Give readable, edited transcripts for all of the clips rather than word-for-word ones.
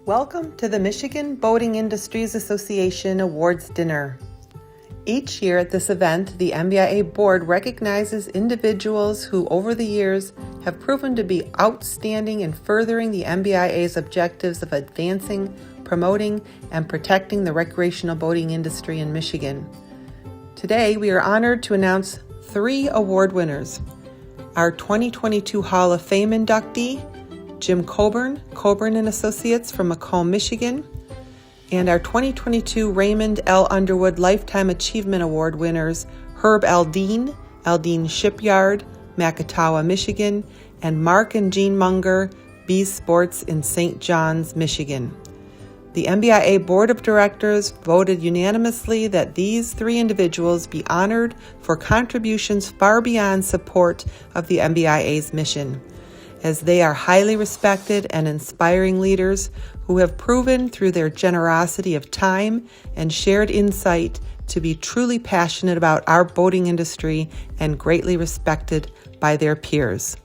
Welcome to the Michigan Boating Industries Association Awards Dinner. Each year at this event, the MBIA board recognizes individuals who over the years have proven to be outstanding in furthering the MBIA's objectives of advancing, promoting, and protecting the recreational boating industry in Michigan. Today, we are honored to announce 3 award winners. Our 2022 Hall of Fame inductee, Jim Coburn & Associates from Macomb, Michigan, and our 2022 Raymond L. Underwood Lifetime Achievement Award winners, Herb Aldine Shipyard, Macatawa, Michigan, and Mark and Jean Munger, Bees Sports in St. John's, Michigan. The MBIA Board of Directors voted unanimously that these 3 individuals be honored for contributions far beyond support of the MBIA's mission, as they are highly respected and inspiring leaders who have proven through their generosity of time and shared insight to be truly passionate about our boating industry and greatly respected by their peers.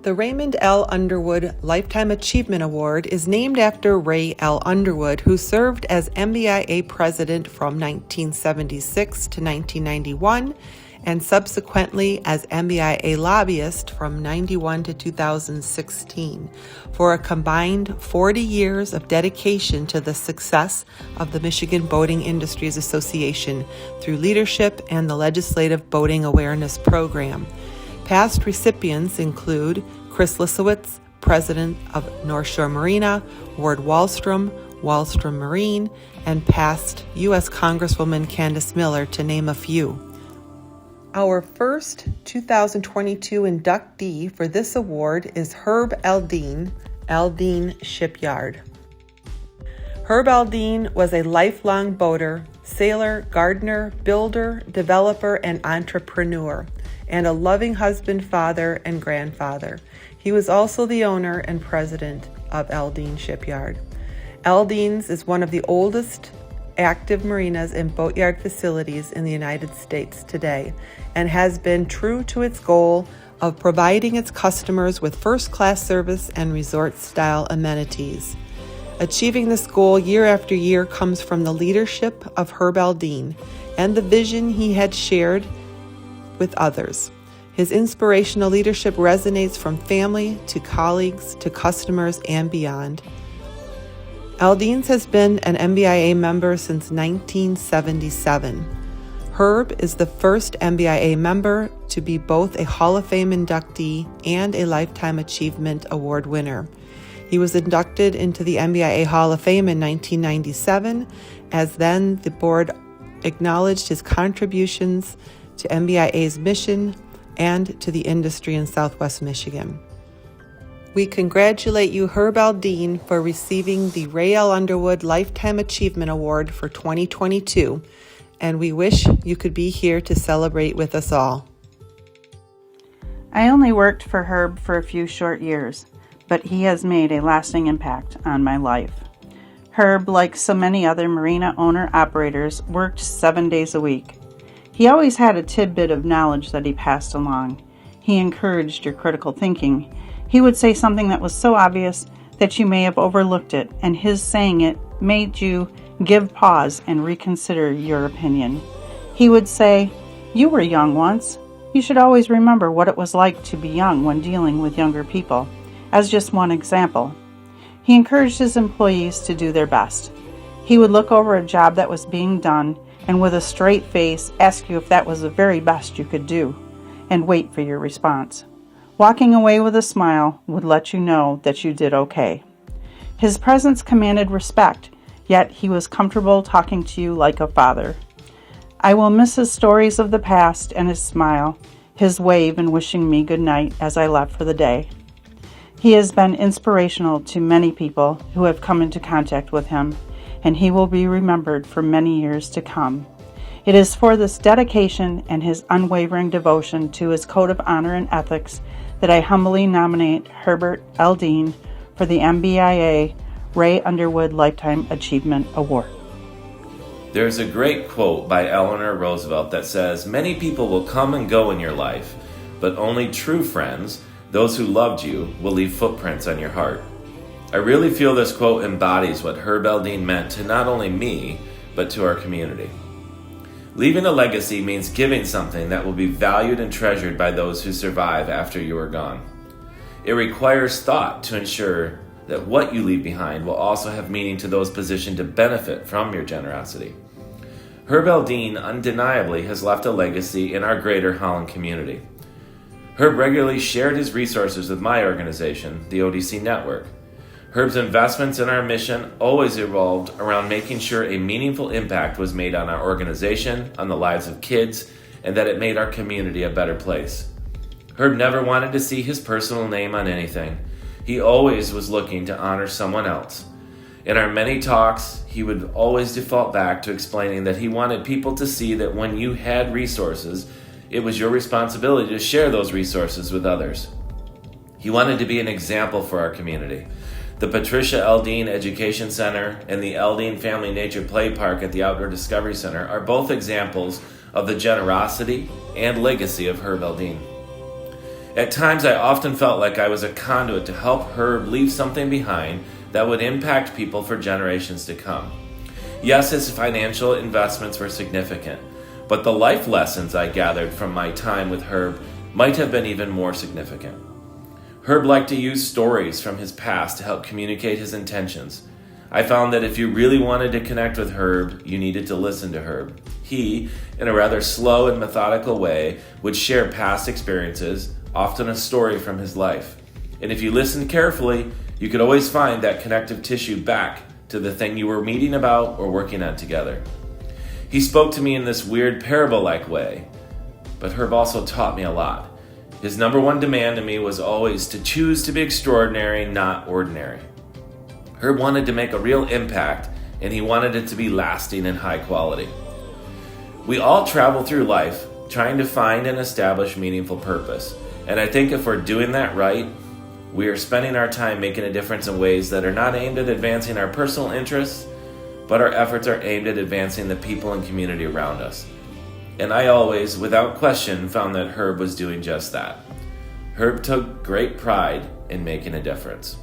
The Raymond L. Underwood Lifetime Achievement Award is named after Ray L. Underwood, who served as MBIA president from 1976 to 1991 and subsequently as MBIA lobbyist from 91 to 2016 for a combined 40 years of dedication to the success of the Michigan Boating Industries Association through leadership and the Legislative Boating Awareness Program. Past recipients include Chris Lisowitz, president of North Shore Marina, Ward Wallstrom Marine, and past U.S. Congresswoman Candace Miller, to name a few. Our first 2022 inductee for this award is Herb Aldine Shipyard. Herb Aldine was a lifelong boater, sailor, gardener, builder, developer, and entrepreneur, and a loving husband, father, and grandfather. He was also the owner and president of Aldine Shipyard. Aldine's is one of the oldest active marinas and boatyard facilities in the United States today, and has been true to its goal of providing its customers with first-class service and resort-style amenities. Achieving this goal year after year comes from the leadership of Herb Aldine and the vision he had shared with others. His inspirational leadership resonates from family to colleagues to customers and beyond. Aldine's has been an MBIA member since 1977. Herb is the first MBIA member to be both a Hall of Fame inductee and a Lifetime Achievement Award winner. He was inducted into the MBIA Hall of Fame in 1997, as then the board acknowledged his contributions to MBIA's mission and to the industry in Southwest Michigan. We congratulate you, Herb Aldine, for receiving the Ray L. Underwood Lifetime Achievement Award for 2022, and we wish you could be here to celebrate with us all. I only worked for Herb for a few short years, but he has made a lasting impact on my life. Herb, like so many other marina owner-operators, worked 7 days a week. He always had a tidbit of knowledge that he passed along. He encouraged your critical thinking. He would say something that was so obvious that you may have overlooked it, and his saying it made you give pause and reconsider your opinion. He would say, "You were young once. You should always remember what it was like to be young when dealing with younger people," as just one example. He encouraged his employees to do their best. He would look over a job that was being done and with a straight face ask you if that was the very best you could do, and wait for your response. Walking away with a smile would let you know that you did okay. His presence commanded respect, yet he was comfortable talking to you like a father. I will miss his stories of the past and his smile, his wave and wishing me good night as I left for the day. He has been inspirational to many people who have come into contact with him, and he will be remembered for many years to come. It is for this dedication and his unwavering devotion to his code of honor and ethics that I humbly nominate Herbert Aldine for the MBIA Ray Underwood Lifetime Achievement Award. There's a great quote by Eleanor Roosevelt that says, "Many people will come and go in your life, but only true friends, those who loved you, will leave footprints on your heart." I really feel this quote embodies what Herb Eldine meant to not only me, but to our community. Leaving a legacy means giving something that will be valued and treasured by those who survive after you are gone. It requires thought to ensure that what you leave behind will also have meaning to those positioned to benefit from your generosity. Herb Eldine undeniably has left a legacy in our greater Holland community. Herb regularly shared his resources with my organization, the ODC Network. Herb's investments in our mission always revolved around making sure a meaningful impact was made on our organization, on the lives of kids, and that it made our community a better place. Herb never wanted to see his personal name on anything. He always was looking to honor someone else. In our many talks, he would always default back to explaining that he wanted people to see that when you had resources, it was your responsibility to share those resources with others. He wanted to be an example for our community. The Patricia Eldine Education Center and the Eldine Family Nature Play Park at the Outdoor Discovery Center are both examples of the generosity and legacy of Herb Eldine. At times, I often felt like I was a conduit to help Herb leave something behind that would impact people for generations to come. Yes, his financial investments were significant, but the life lessons I gathered from my time with Herb might have been even more significant. Herb liked to use stories from his past to help communicate his intentions. I found that if you really wanted to connect with Herb, you needed to listen to Herb. He, in a rather slow and methodical way, would share past experiences, often a story from his life. And if you listened carefully, you could always find that connective tissue back to the thing you were meeting about or working on together. He spoke to me in this weird parable-like way, but Herb also taught me a lot. His number one demand to me was always to choose to be extraordinary, not ordinary. Herb wanted to make a real impact, and he wanted it to be lasting and high quality. We all travel through life trying to find and establish meaningful purpose, and I think if we're doing that right, we are spending our time making a difference in ways that are not aimed at advancing our personal interests, but our efforts are aimed at advancing the people and community around us. And I always, without question, found that Herb was doing just that. Herb took great pride in making a difference.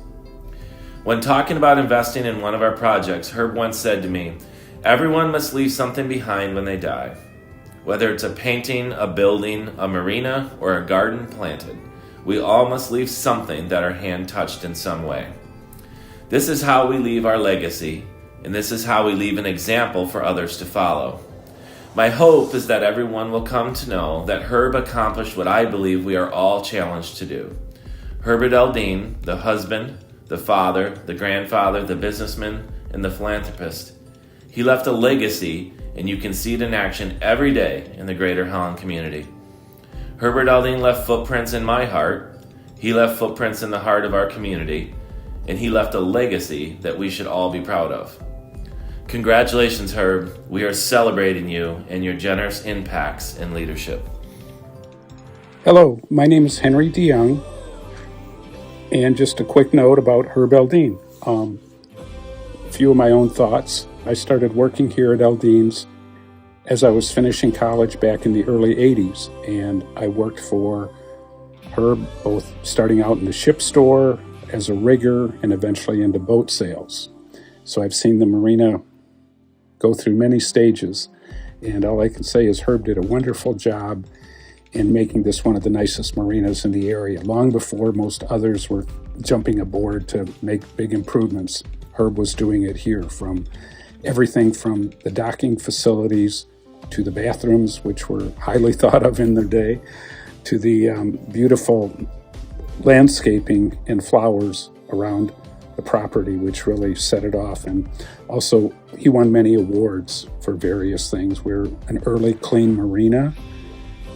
When talking about investing in one of our projects, Herb once said to me, "Everyone must leave something behind when they die. Whether it's a painting, a building, a marina, or a garden planted, we all must leave something that our hand touched in some way. This is how we leave our legacy, and this is how we leave an example for others to follow." My hope is that everyone will come to know that Herb accomplished what I believe we are all challenged to do. Herbert Eldine, the husband, the father, the grandfather, the businessman, and the philanthropist, he left a legacy, and you can see it in action every day in the greater Holland community. Herbert Eldine left footprints in my heart, he left footprints in the heart of our community, and he left a legacy that we should all be proud of. Congratulations, Herb. We are celebrating you and your generous impacts and leadership. Hello, my name is Henry DeYoung, and just a quick note about Herb Eldine. A few of my own thoughts. I started working here at Eldine's as I was finishing college back in the early 80s, and I worked for Herb both starting out in the ship store as a rigger and eventually into boat sales. So I've seen the marina go through many stages, and all I can say is Herb did a wonderful job in making this one of the nicest marinas in the area. Long before most others were jumping aboard to make big improvements, Herb was doing it here, from everything from the docking facilities to the bathrooms, which were highly thought of in their day, to the beautiful landscaping and flowers around the property, which really set it off. And also, he won many awards for various things. We're an early clean marina,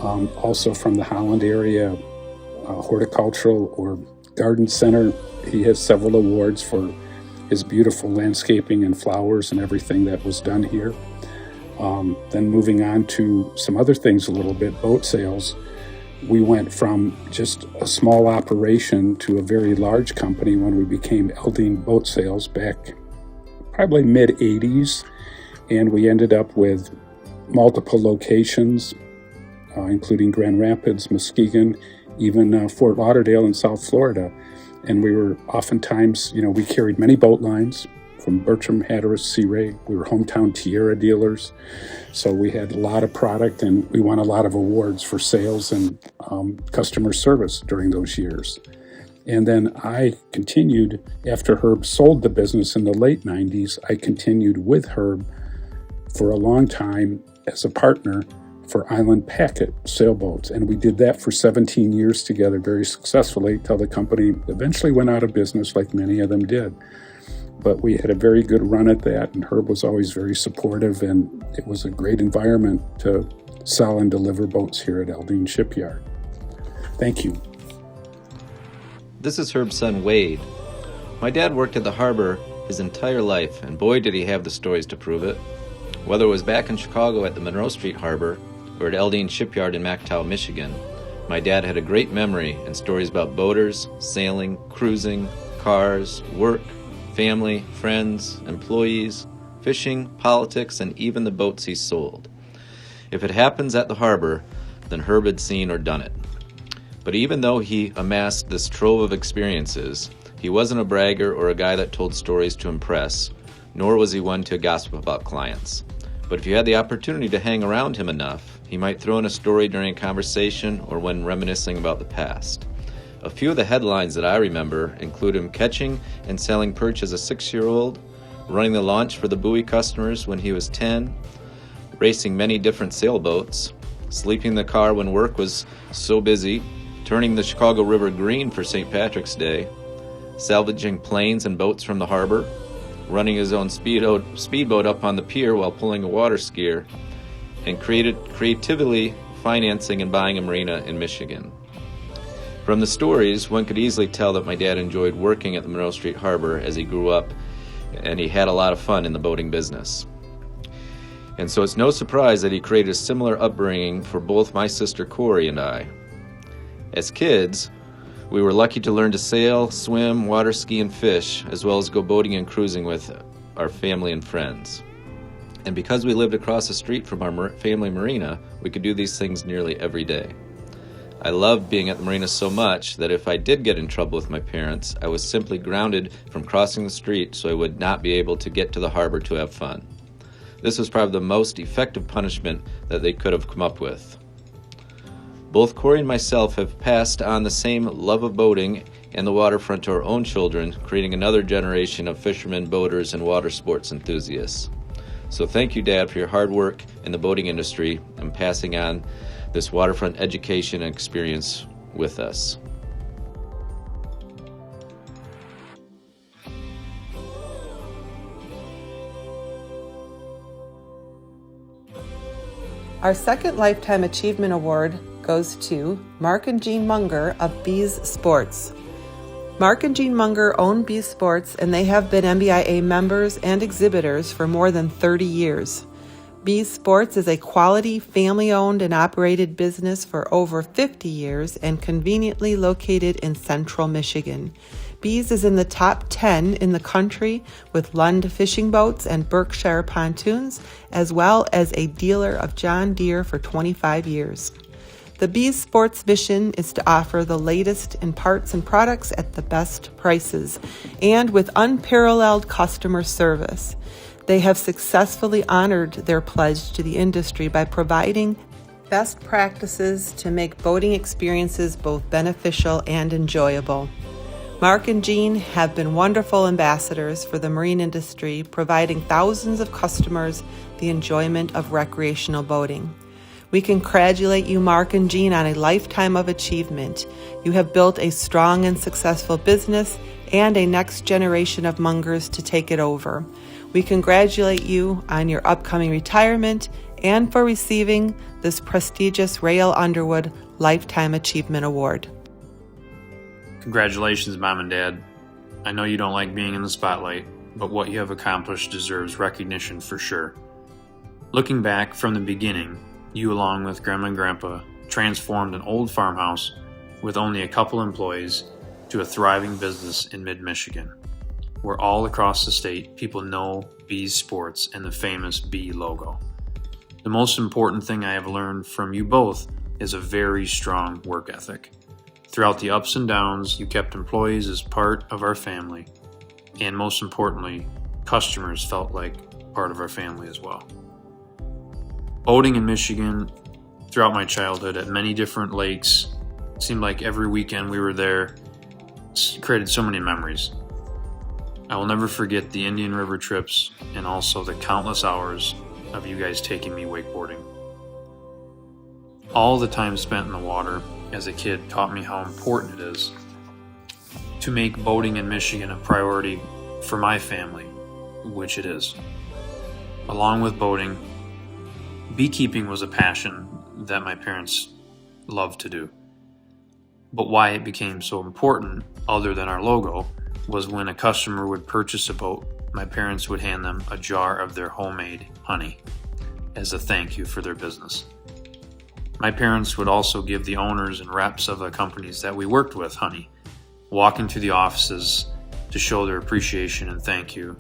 also from the Holland area, horticultural or garden center. He has several awards for his beautiful landscaping and flowers and everything that was done here. Then moving on to some other things a little bit, boat sales. We went from just a small operation to a very large company when we became Eldine Boat Sales back probably mid-80s, and we ended up with multiple locations, including Grand Rapids, Muskegon, even Fort Lauderdale in South Florida. And we were oftentimes, we carried many boat lines from Bertram, Hatteras, Sea Ray. We were hometown Tierra dealers. So we had a lot of product, and we won a lot of awards for sales and customer service during those years. And then I continued, after Herb sold the business in the late 90s, I continued with Herb for a long time as a partner for Island Packet sailboats. And we did that for 17 years together very successfully till the company eventually went out of business, like many of them did. But we had a very good run at that, and Herb was always very supportive, and it was a great environment to sell and deliver boats here at Aldine Shipyard. Thank you. This is Herb's son, Wade. My dad worked at the harbor his entire life, and boy did he have the stories to prove it. Whether it was back in Chicago at the Monroe Street Harbor or at Aldine Shipyard in McTow, Michigan, my dad had a great memory and stories about boaters, sailing, cruising, cars, work, family, friends, employees, fishing, politics, and even the boats he sold. If it happens at the harbor, then Herb had seen or done it. But even though he amassed this trove of experiences, he wasn't a bragger or a guy that told stories to impress, nor was he one to gossip about clients. But if you had the opportunity to hang around him enough, he might throw in a story during a conversation or when reminiscing about the past. A few of the headlines that I remember include him catching and selling perch as a 6-year-old, running the launch for the buoy customers when he was 10, racing many different sailboats, sleeping in the car when work was so busy, turning the Chicago River green for St. Patrick's Day, salvaging planes and boats from the harbor, running his own speedboat up on the pier while pulling a water skier, and creatively financing and buying a marina in Michigan. From the stories, one could easily tell that my dad enjoyed working at the Monroe Street Harbor as he grew up, and he had a lot of fun in the boating business. And so it's no surprise that he created a similar upbringing for both my sister Corey and I. As kids, we were lucky to learn to sail, swim, water ski, and fish, as well as go boating and cruising with our family and friends. And because we lived across the street from our family marina, we could do these things nearly every day. I loved being at the marina so much that if I did get in trouble with my parents, I was simply grounded from crossing the street so I would not be able to get to the harbor to have fun. This was probably the most effective punishment that they could have come up with. Both Corey and myself have passed on the same love of boating and the waterfront to our own children, creating another generation of fishermen, boaters, and water sports enthusiasts. So thank you, Dad, for your hard work in the boating industry and passing on this waterfront education and experience with us. Our second Lifetime Achievement Award goes to Mark and Jean Munger of Bees Sports. Mark and Jean Munger own Bees Sports, and they have been MBIA members and exhibitors for more than 30 years. Bees Sports is a quality, family-owned and operated business for over 50 years and conveniently located in central Michigan. Bees is in the top 10 in the country with Lund fishing boats and Berkshire pontoons, as well as a dealer of John Deere for 25 years. The Bees Sports mission is to offer the latest in parts and products at the best prices and with unparalleled customer service. They have successfully honored their pledge to the industry by providing best practices to make boating experiences both beneficial and enjoyable. Mark and Jean have been wonderful ambassadors for the marine industry, providing thousands of customers the enjoyment of recreational boating. We congratulate you, Mark and Jean, on a lifetime of achievement. You have built a strong and successful business and a next generation of Mungers to take it over. We congratulate you on your upcoming retirement and for receiving this prestigious Rail Underwood Lifetime Achievement Award. Congratulations, Mom and Dad. I know you don't like being in the spotlight, but what you have accomplished deserves recognition for sure. Looking back from the beginning, you along with Grandma and Grandpa transformed an old farmhouse with only a couple employees to a thriving business in mid-Michigan, where all across the state people know Bees Sports and the famous Bee logo. The most important thing I have learned from you both is a very strong work ethic. Throughout the ups and downs, you kept employees as part of our family, and most importantly, customers felt like part of our family as well. Boating in Michigan throughout my childhood at many different lakes, seemed like every weekend we were there, created so many memories. I will never forget the Indian River trips and also the countless hours of you guys taking me wakeboarding. All the time spent in the water as a kid taught me how important it is to make boating in Michigan a priority for my family, which it is. Along with boating, beekeeping was a passion that my parents loved to do. But why it became so important, other than our logo, was when a customer would purchase a boat, my parents would hand them a jar of their homemade honey as a thank you for their business. My parents would also give the owners and reps of the companies that we worked with honey, walking through the offices to show their appreciation and thank you.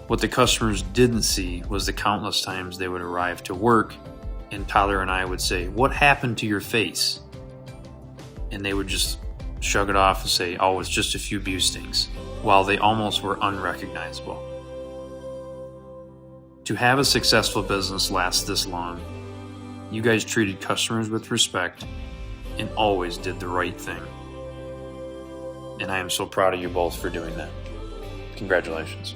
What the customers didn't see was the countless times they would arrive to work and Tyler and I would say, "What happened to your face?" And they would just shrug it off and say, "Oh, it's just a few bee stings," while they almost were unrecognizable. To have a successful business last this long, you guys treated customers with respect and always did the right thing. And I am so proud of you both for doing that. Congratulations.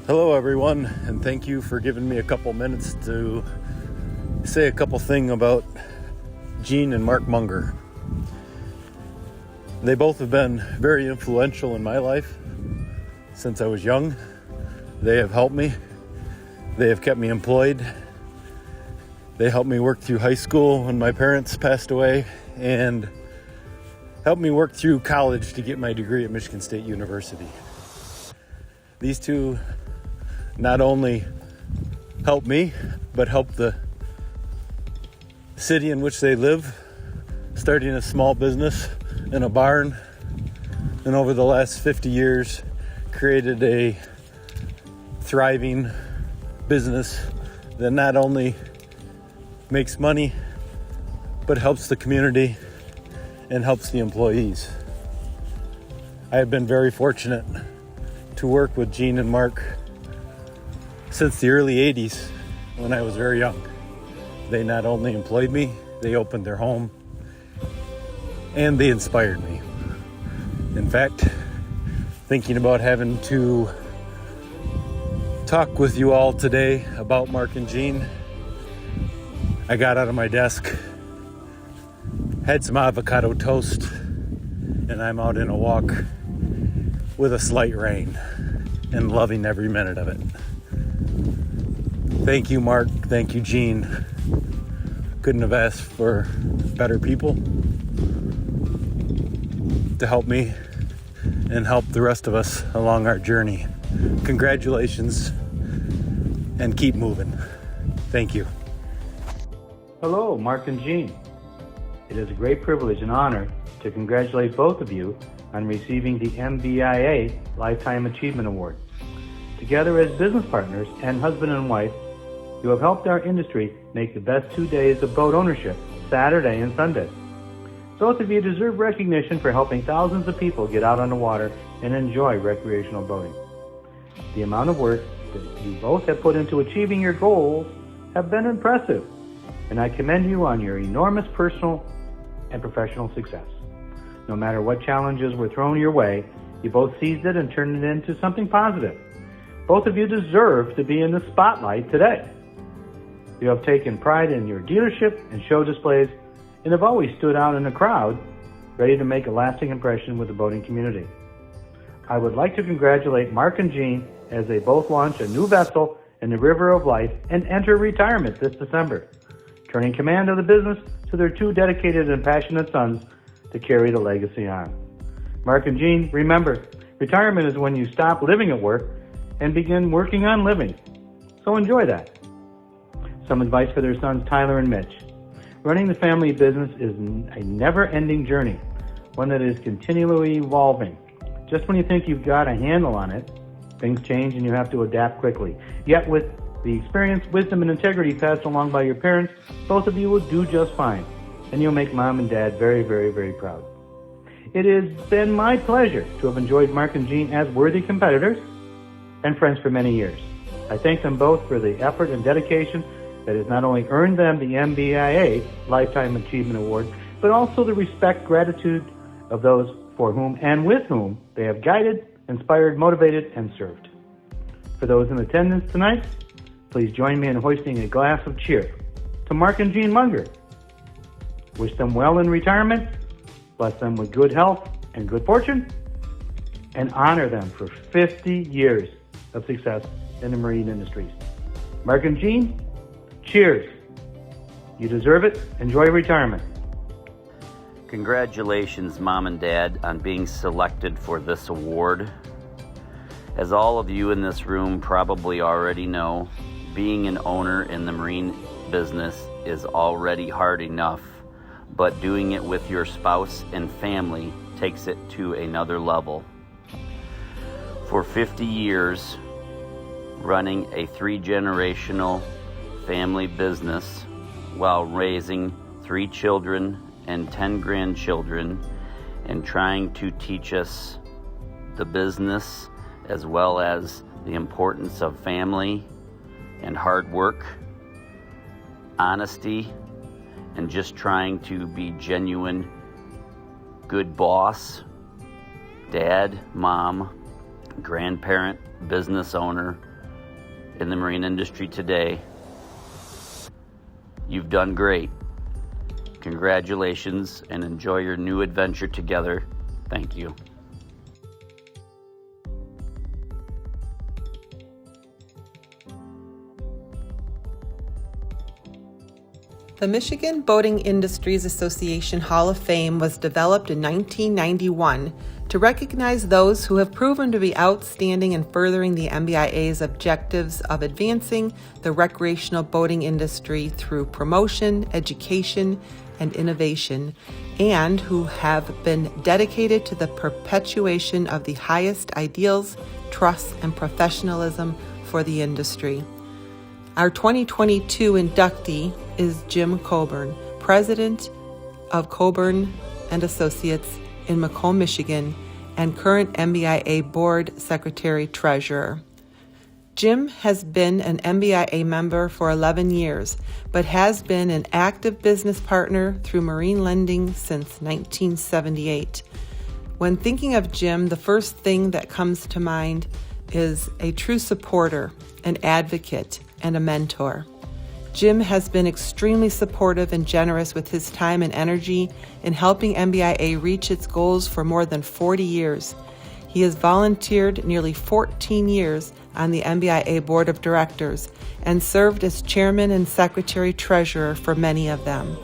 Hello everyone, and thank you for giving me a couple minutes to say a couple things about Gene and Mark Munger. They both have been very influential in my life since I was young. They have helped me. They have kept me employed. They helped me work through high school when my parents passed away and helped me work through college to get my degree at Michigan State University. These two not only helped me, but helped the city in which they live, starting a small business in a barn, and over the last 50 years created a thriving business that not only makes money but helps the community and helps the employees. I have been very fortunate to work with Gene and Mark since the early 80s when I was very young. They not only employed me, they opened their home, and they inspired me. In fact, thinking about having to talk with you all today about Mark and Gene, I got out of my desk, had some avocado toast, and I'm out in a walk with a slight rain and loving every minute of it. Thank you, Mark. Thank you, Gene. Couldn't have asked for better people to help me and help the rest of us along our journey. Congratulations and keep moving. Thank you. Hello, Mark and Gene. It is a great privilege and honor to congratulate both of you on receiving the MBIA Lifetime Achievement Award. Together as business partners and husband and wife, you have helped our industry make the best 2 days of boat ownership, Saturday and Sunday. Both of you deserve recognition for helping thousands of people get out on the water and enjoy recreational boating. The amount of work that you both have put into achieving your goals have been impressive, and I commend you on your enormous personal and professional success. No matter what challenges were thrown your way, you both seized it and turned it into something positive. Both of you deserve to be in the spotlight today. You have taken pride in your dealership and show displays and have always stood out in the crowd, ready to make a lasting impression with the boating community. I would like to congratulate Mark and Gene as they both launch a new vessel in the River of Life and enter retirement this December, turning command of the business to their two dedicated and passionate sons to carry the legacy on. Mark and Gene, remember, retirement is when you stop living at work and begin working on living. So enjoy that. Some advice for their sons, Tyler and Mitch. Running the family business is a never-ending journey, one that is continually evolving. Just when you think you've got a handle on it, things change and you have to adapt quickly. Yet with the experience, wisdom, and integrity passed along by your parents, both of you will do just fine. and you'll make Mom and Dad very, very, very proud. It has been my pleasure to have enjoyed Mark and Jean as worthy competitors and friends for many years. I thank them both for the effort and dedication that has not only earned them the MBIA Lifetime Achievement Award, but also the respect, gratitude of those for whom and with whom they have guided, inspired, motivated, and served. For those in attendance tonight, please join me in hoisting a glass of cheer to Mark and Jean Munger. Wish them well in retirement, bless them with good health and good fortune, and honor them for 50 years of success in the marine industries. Mark and Jean, cheers. You deserve it. Enjoy retirement. Congratulations, Mom and Dad, on being selected for this award. As all of you in this room probably already know, being an owner in the marine business is already hard enough, but doing it with your spouse and family takes it to another level. For 50 years, running a 3-generational family business while raising 3 children and 10 grandchildren and trying to teach us the business as well as the importance of family and hard work, honesty, and just trying to be genuine, good boss, dad, mom, grandparent, business owner in the marine industry today. You've done great. Congratulations and enjoy your new adventure together. Thank you. The Michigan Boating Industries Association Hall of Fame was developed in 1991 to recognize those who have proven to be outstanding in furthering the MBIA's objectives of advancing the recreational boating industry through promotion, education, and innovation, and who have been dedicated to the perpetuation of the highest ideals, trust, and professionalism for the industry. Our 2022 inductee is Jim Coburn, President of Coburn and Associates in Macomb, Michigan, and current MBIA Board Secretary Treasurer. Jim has been an MBIA member for 11 years, but has been an active business partner through marine lending since 1978. When thinking of Jim, the first thing that comes to mind is a true supporter, an advocate, and a mentor. Jim has been extremely supportive and generous with his time and energy in helping MBIA reach its goals for more than 40 years. He has volunteered nearly 14 years on the MBIA Board of Directors and served as Chairman and Secretary Treasurer for many of them.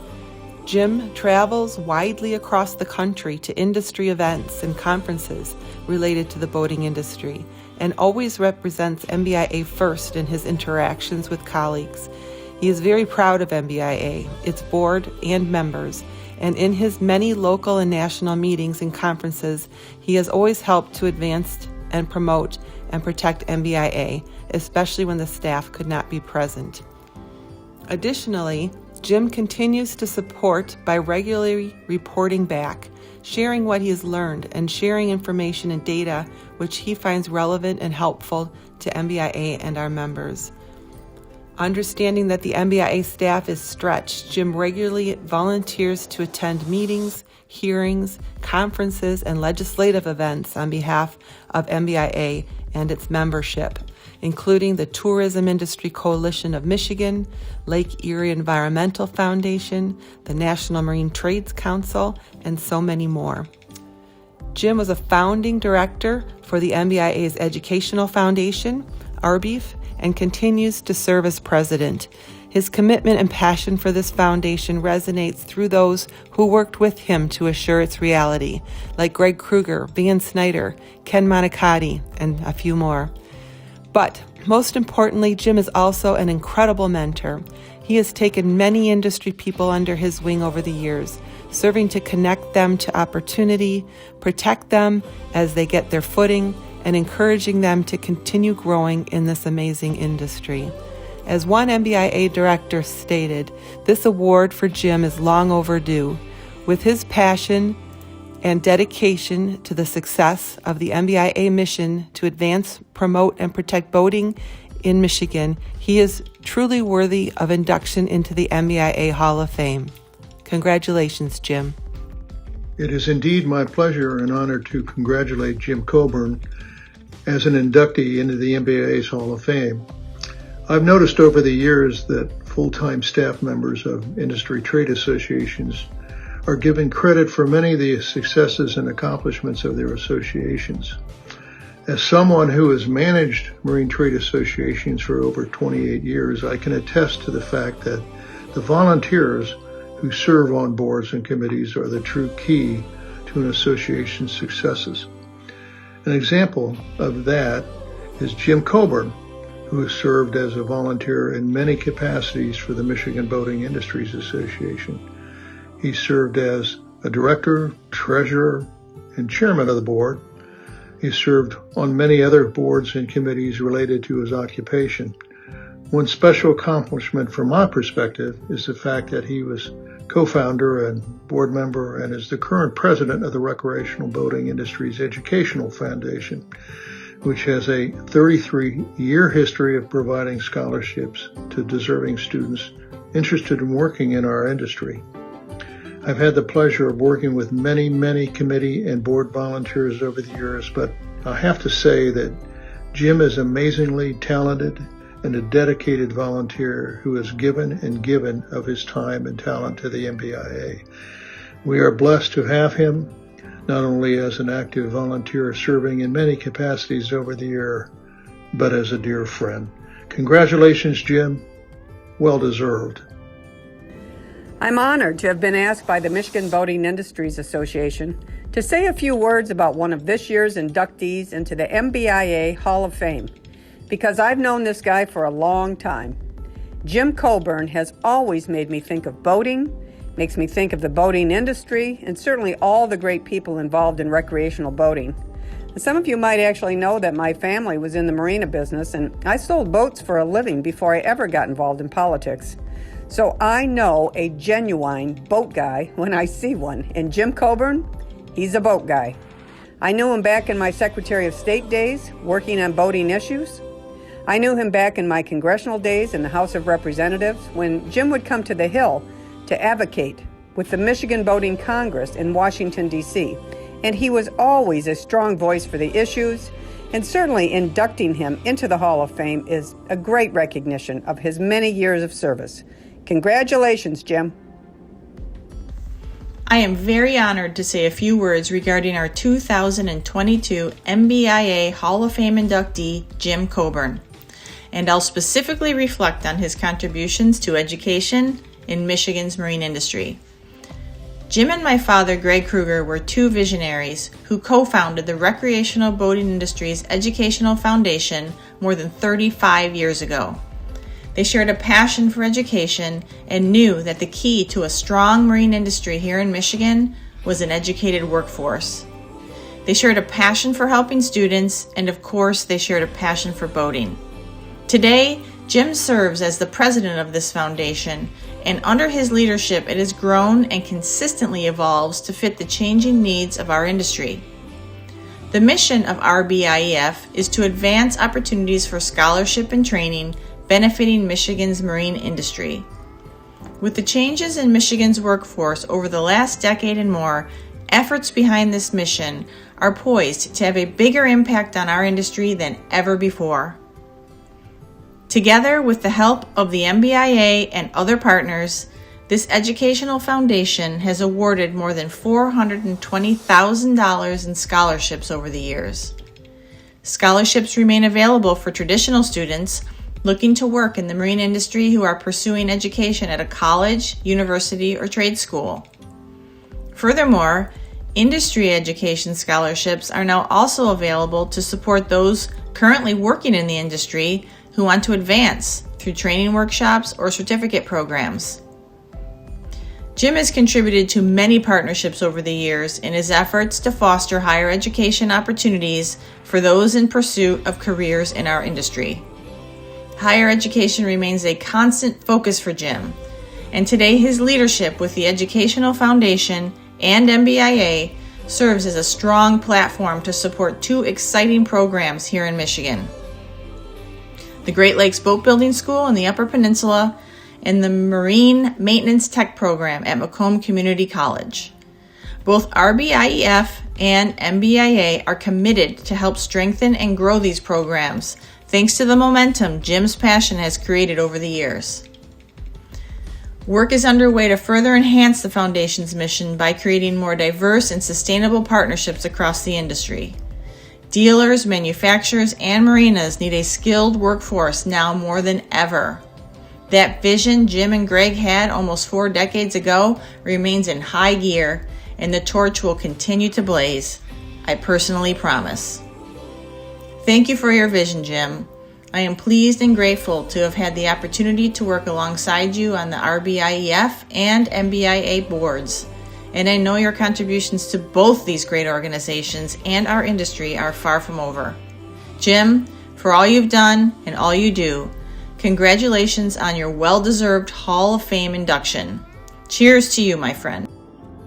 Jim travels widely across the country to industry events and conferences related to the boating industry and always represents MBIA first in his interactions with colleagues. He is very proud of MBIA, its board, and members, and in his many local and national meetings and conferences, he has always helped to advance and promote and protect MBIA, especially when the staff could not be present. Additionally, Jim continues to support by regularly reporting back, sharing what he has learned, and sharing information and data which he finds relevant and helpful to MBIA and our members. Understanding that the MBIA staff is stretched, Jim regularly volunteers to attend meetings, hearings, conferences, and legislative events on behalf of MBIA and its membership, including the Tourism Industry Coalition of Michigan, Lake Erie Environmental Foundation, the National Marine Trades Council, and so many more. Jim was a founding director for the MBIA's Educational Foundation, ARBEF, and continues to serve as president. His commitment and passion for this foundation resonates through those who worked with him to assure its reality, like Greg Kruger, Van Snyder, Ken Monicati, and a few more. But most importantly, Jim is also an incredible mentor. He has taken many industry people under his wing over the years, serving to connect them to opportunity, protect them as they get their footing, and encouraging them to continue growing in this amazing industry. As one MBIA director stated, this award for Jim is long overdue. With his passion and dedication to the success of the MBIA mission to advance, promote, and protect boating in Michigan, he is truly worthy of induction into the MBIA Hall of Fame. Congratulations, Jim. It is indeed my pleasure and honor to congratulate Jim Coburn as an inductee into the MBIA's Hall of Fame. I've noticed over the years that full-time staff members of industry trade associations are given credit for many of the successes and accomplishments of their associations. As someone who has managed marine trade associations for over 28 years, I can attest to the fact that the volunteers who serve on boards and committees are the true key to an association's successes. An example of that is Jim Coburn, who has served as a volunteer in many capacities for the Michigan Boating Industries Association. He served as a director, treasurer, and chairman of the board. He served on many other boards and committees related to his occupation. One special accomplishment from my perspective is the fact that he was co-founder and board member and is the current president of the Recreational Boating Industries Educational Foundation, which has a 33-year history of providing scholarships to deserving students interested in working in our industry. I've had the pleasure of working with many committee and board volunteers over the years, but I have to say that Jim is amazingly talented and a dedicated volunteer who has given of his time and talent to the MBIA. We are blessed to have him, not only as an active volunteer serving in many capacities over the year, but as a dear friend. Congratulations, Jim. Well deserved. I'm honored to have been asked by the Michigan Boating Industries Association to say a few words about one of this year's inductees into the MBIA Hall of Fame, because I've known this guy for a long time. Jim Coburn has always made me think of boating, makes me think of the boating industry, and certainly all the great people involved in recreational boating. And some of you might actually know that my family was in the marina business, and I sold boats for a living before I ever got involved in politics. So I know a genuine boat guy when I see one. And Jim Coburn, he's a boat guy. I knew him back in my Secretary of State days, working on boating issues. I knew him back in my congressional days in the House of Representatives when Jim would come to the Hill to advocate with the Michigan Boating Congress in Washington, D.C. And he was always a strong voice for the issues, and certainly inducting him into the Hall of Fame is a great recognition of his many years of service. Congratulations, Jim. I am very honored to say a few words regarding our 2022 MBIA Hall of Fame inductee, Jim Coburn. And I'll specifically reflect on his contributions to education in Michigan's marine industry. Jim and my father, Greg Kruger, were two visionaries who co-founded the Recreational Boating Industries Educational Foundation more than 35 years ago. They shared a passion for education and knew that the key to a strong marine industry here in Michigan was an educated workforce. They shared a passion for helping students, and of course, they shared a passion for boating. Today, Jim serves as the president of this foundation, and under his leadership, it has grown and consistently evolves to fit the changing needs of our industry. The mission of RBIEF is to advance opportunities for scholarship and training benefiting Michigan's marine industry. With the changes in Michigan's workforce over the last decade and more, efforts behind this mission are poised to have a bigger impact on our industry than ever before. Together with the help of the MBIA and other partners, this educational foundation has awarded more than $420,000 in scholarships over the years. Scholarships remain available for traditional students looking to work in the marine industry who are pursuing education at a college, university, or trade school. Furthermore, industry education scholarships are now also available to support those currently working in the industry who want to advance through training workshops or certificate programs. Jim has contributed to many partnerships over the years in his efforts to foster higher education opportunities for those in pursuit of careers in our industry. higher education remains a constant focus for Jim, and today his leadership with the Educational Foundation and MBIA serves as a strong platform to support two exciting programs here in Michigan: the Great Lakes Boat Building School in the Upper Peninsula and the Marine Maintenance Tech Program at Macomb Community College. Both RBIEF and MBIA are committed to help strengthen and grow these programs, thanks to the momentum Jim's passion has created over the years. Work is underway to further enhance the Foundation's mission by creating more diverse and sustainable partnerships across the industry. Dealers, manufacturers, and marinas need a skilled workforce now more than ever. That vision Jim and Greg had almost 4 decades ago remains in high gear, and the torch will continue to blaze. I personally promise. Thank you for your vision, Jim. I am pleased and grateful to have had the opportunity to work alongside you on the RBIEF and MBIA boards, and I know your contributions to both these great organizations and our industry are far from over. Jim, for all you've done and all you do, congratulations on your well-deserved Hall of Fame induction. Cheers to you, my friend.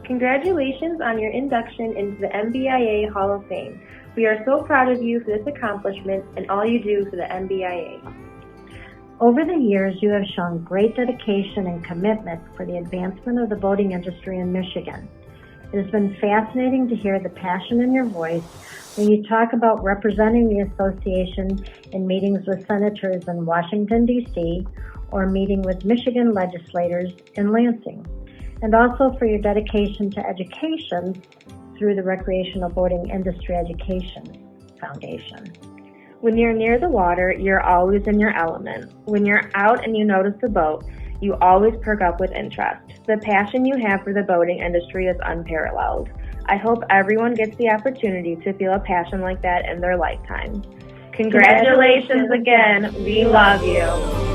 Congratulations on your induction into the MBIA Hall of Fame. We are so proud of you for this accomplishment and all you do for the MBIA. Over the years, you have shown great dedication and commitment for the advancement of the boating industry in Michigan. It has been fascinating to hear the passion in your voice when you talk about representing the association in meetings with senators in Washington, D.C., or meeting with Michigan legislators in Lansing, and also for your dedication to education through the Recreational Boating Industry Education Foundation. When you're near the water, you're always in your element. When you're out and you notice a boat, you always perk up with interest. The passion you have for the boating industry is unparalleled. I hope everyone gets the opportunity to feel a passion like that in their lifetime. Congratulations again. We love you.